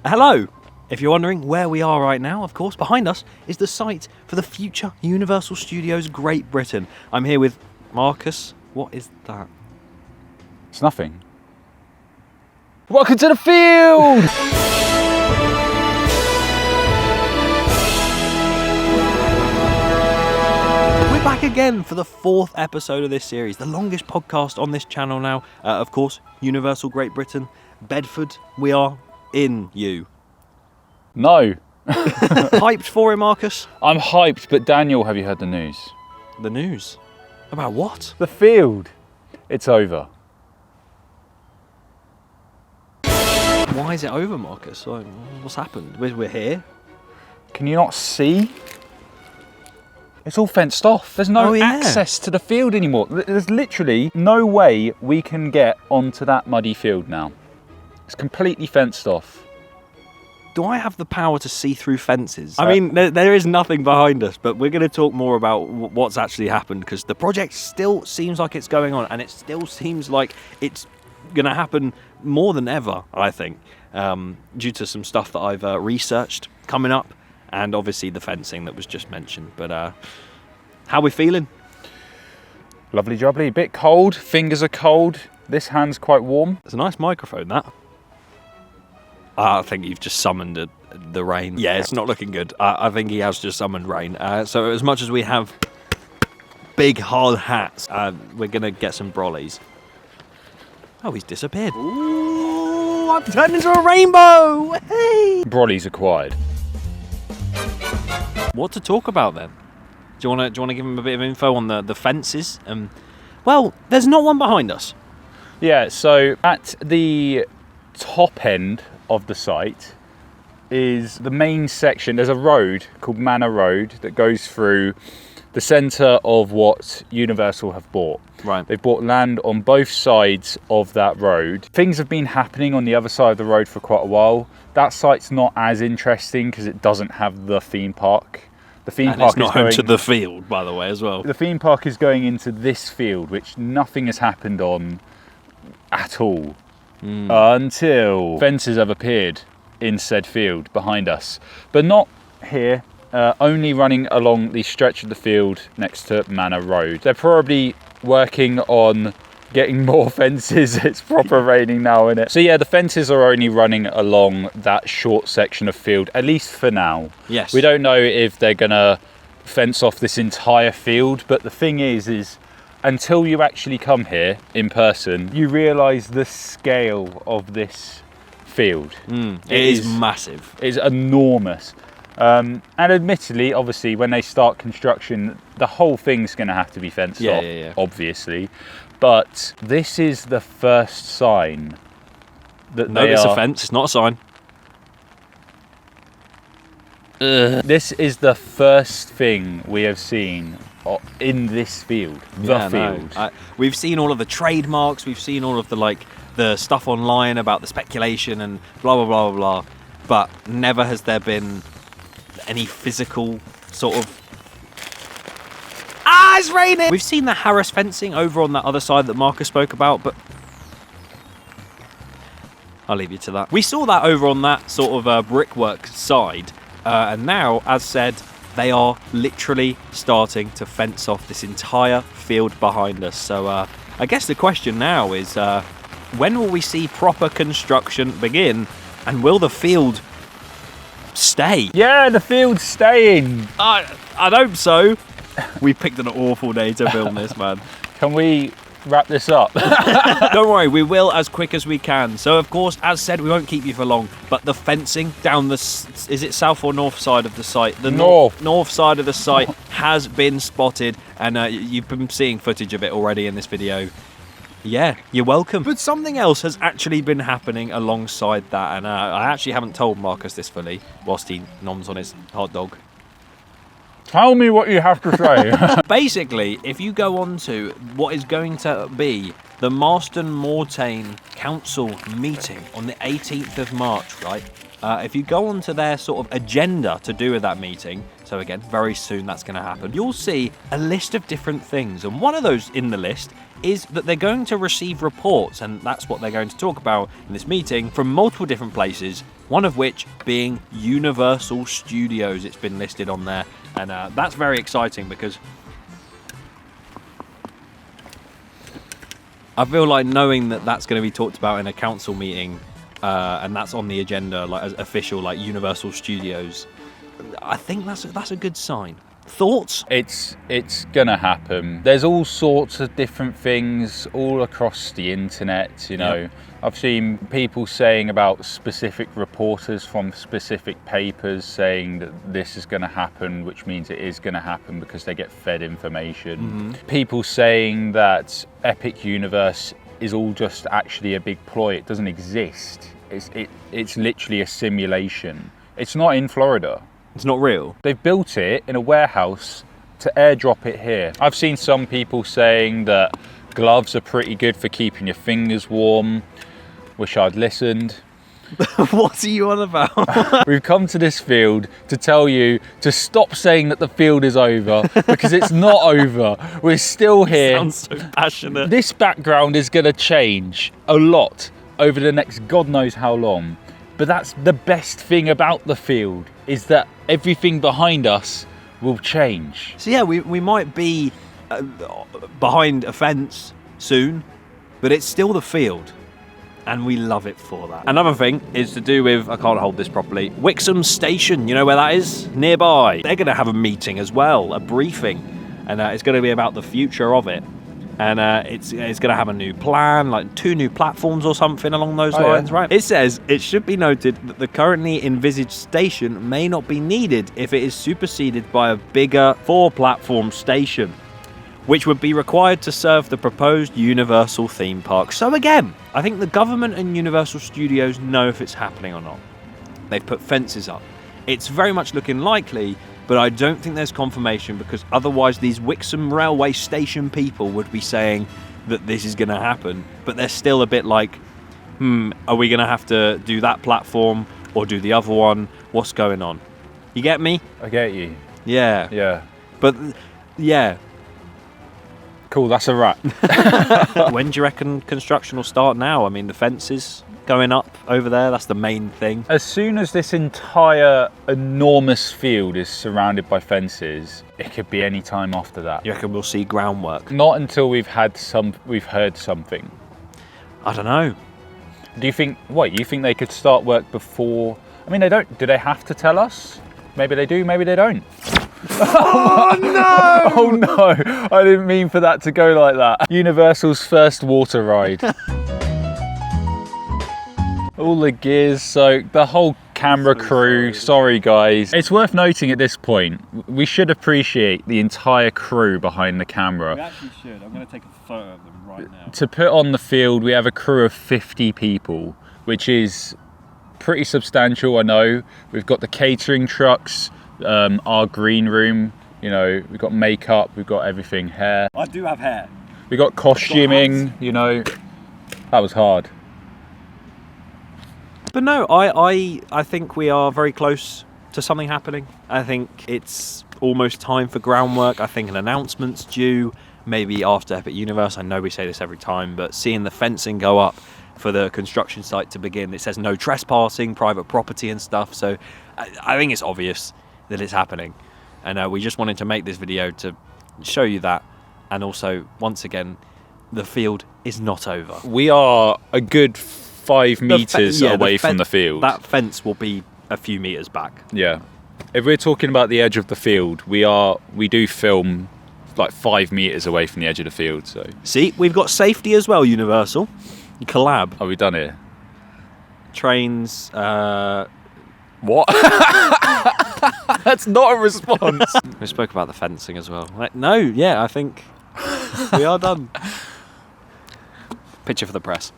Hello! If you're wondering where we are right now, of course, behind us is the site for the future Universal Studios Great Britain. I'm here with Marcus. What is that? It's nothing. Welcome to the field! We're back again for the 4th episode of this series, the longest podcast on this channel now. Of course, Universal Great Britain, Bedford, we are in you. No. Hyped for it, Marcus? I'm hyped, but Daniel, have you heard the news? The news? About what? The field. It's over. Why is it over, Marcus? Like, what's happened? We're here. Can you not see? It's all fenced off. There's no access to the field anymore. There's literally no way we can get onto that muddy field now. It's completely fenced off. Do I have the power to see through fences? I mean, there is nothing behind us, but we're going to talk more about what's actually happened, because the project still seems like it's going on, and it still seems like it's going to happen more than ever, I think, due to some stuff that I've researched coming up, and obviously the fencing that was just mentioned. But how are we feeling? Lovely jubbly. A bit cold. Fingers are cold. This hand's quite warm. It's a nice microphone, that. I think you've just summoned the rain. Yeah, it's not looking good. I think he has just summoned rain. So as much as we have big hard hats, we're going to get some brollies. Oh, he's disappeared. Ooh, I've turned into a rainbow! Hey! Brollies acquired. What to talk about then? Do you want to give him a bit of info on the fences? Well, there's not one behind us. Yeah, so at the top end of the site is the main section. There's a road called Manor Road that goes through the centre of what Universal have bought. Right. They've bought land on both sides of that road. Things have been happening on the other side of the road for quite a while. That site's not as interesting because it doesn't have the theme park. The theme and park it's not is going home to the field, by the way, as well. The theme park is going into this field, which nothing has happened on at all. Until fences have appeared in said field behind us, but not here, only running along the stretch of the field next to Manor Road. They're probably working on getting more fences. It's proper raining now, isn't it? So yeah, the fences are only running along that short section of field, at least for now. Yes. We don't know if they're gonna fence off this entire field, but the thing is until you actually come here in person, you realise the scale of this field. It is massive. It's enormous. And admittedly, obviously, when they start construction, the whole thing's going to have to be fenced off, obviously. But this is the first sign that it's a fence, it's not a sign. This is the first thing we have seen in this field, the field. No. We've seen all of the trademarks, we've seen all of the stuff online about the speculation and blah, blah, blah, blah, blah. But never has there been any physical sort of... it's raining! We've seen the Harris fencing over on that other side that Marcus spoke about, but I'll leave you to that. We saw that over on that sort of brickwork side, and now, as said, they are literally starting to fence off this entire field behind us. So I guess the question now is, when will we see proper construction begin, and will the field stay? Yeah, the field's staying. I'd hope so. We picked an awful day to film this, man. Can we wrap this up? Don't worry, we will as quick as we can. So, of course, as said, we won't keep you for long, but the fencing down the... Is it south or north side of the site? The north side of the site has been spotted, and you've been seeing footage of it already in this video. Yeah, you're welcome. But something else has actually been happening alongside that, and I actually haven't told Marcus this fully, whilst he noms on his hot dog. Tell me what you have to say. Basically, if you go on to what is going to be the Marston Mortain Council meeting on the 18th of March, right? if you go onto their sort of agenda to do with that meeting, so again, very soon that's going to happen, you'll see a list of different things. And one of those in the list is that they're going to receive reports, and that's what they're going to talk about in this meeting, from multiple different places, one of which being Universal Studios. It's been listed on there, and that's very exciting because I feel like knowing that that's going to be talked about in a council meeting, and that's on the agenda, like as official, like Universal Studios, I think that's a good sign. Thoughts? It's gonna happen. There's all sorts of different things all across the internet, you know. Yep. I've seen people saying about specific reporters from specific papers saying that this is gonna happen, which means it is gonna happen because they get fed information. Mm-hmm. People saying that Epic Universe is all just actually a big ploy. It doesn't exist. It's literally a simulation. It's not in Florida. It's not real. They've built it in a warehouse to airdrop it here. I've seen some people saying that gloves are pretty good for keeping your fingers warm. Wish I'd listened. What are you on about? We've come to this field to tell you to stop saying that the field is over, because it's not over. We're still here. Sounds so passionate. This background is going to change a lot over the next God knows how long. But that's the best thing about the field, is that everything behind us will change. So yeah, we might be behind a fence soon, but it's still the field, and we love it for that. Another thing is to do with, I can't hold this properly, Wixham Station. You know where that is? Nearby. They're going to have a meeting as well, a briefing, and it's going to be about the future of it. And it's going to have a new plan, like 2 new platforms or something along those lines, right? It says, it should be noted that the currently envisaged station may not be needed if it is superseded by a bigger 4-platform station, which would be required to serve the proposed Universal theme park. So again, I think the government and Universal Studios know if it's happening or not. They've put fences up. It's very much looking likely, but I don't think there's confirmation, because otherwise these Wixham railway station people would be saying that this is going to happen, but they're still a bit like, are we going to have to do that platform or do the other one? What's going on? You get me? I get you. Yeah. Yeah. But, yeah. Cool, that's a wrap. When do you reckon construction will start now? I mean, the fences going up over there, that's the main thing. As soon as this entire enormous field is surrounded by fences, it could be any time after that. You reckon we'll see groundwork? Not until we've heard something. I don't know. Do you think, you think they could start work before? I mean, they don't. Do they have to tell us? Maybe they do, maybe they don't. Oh no! Oh no, I didn't mean for that to go like that. Universal's first water ride. All the gears soaked, the whole camera crew, sorry guys. It's worth noting at this point, we should appreciate the entire crew behind the camera. We actually should. I'm going to take a photo of them right now. To put on the field, we have a crew of 50 people, which is pretty substantial, I know. We've got the catering trucks, our green room, you know, we've got makeup, we've got everything, hair. I do have hair. We got costuming, you know, that was hard. But no, I think we are very close to something happening. I think it's almost time for groundwork. I think an announcement's due, maybe after Epic Universe. I know we say this every time, but seeing the fencing go up for the construction site to begin, it says no trespassing, private property and stuff. So I think it's obvious that it's happening. And we just wanted to make this video to show you that. And also, once again, the field is not over. We are a good 5 meters away from the field. That fence will be a few meters back. Yeah. If we're talking about the edge of the field, we do film like 5 meters away from the edge of the field. So see, we've got safety as well, Universal. Collab. Are we done here? Trains. What? That's not a response. We spoke about the fencing as well. No, yeah, I think we are done. Picture for the press.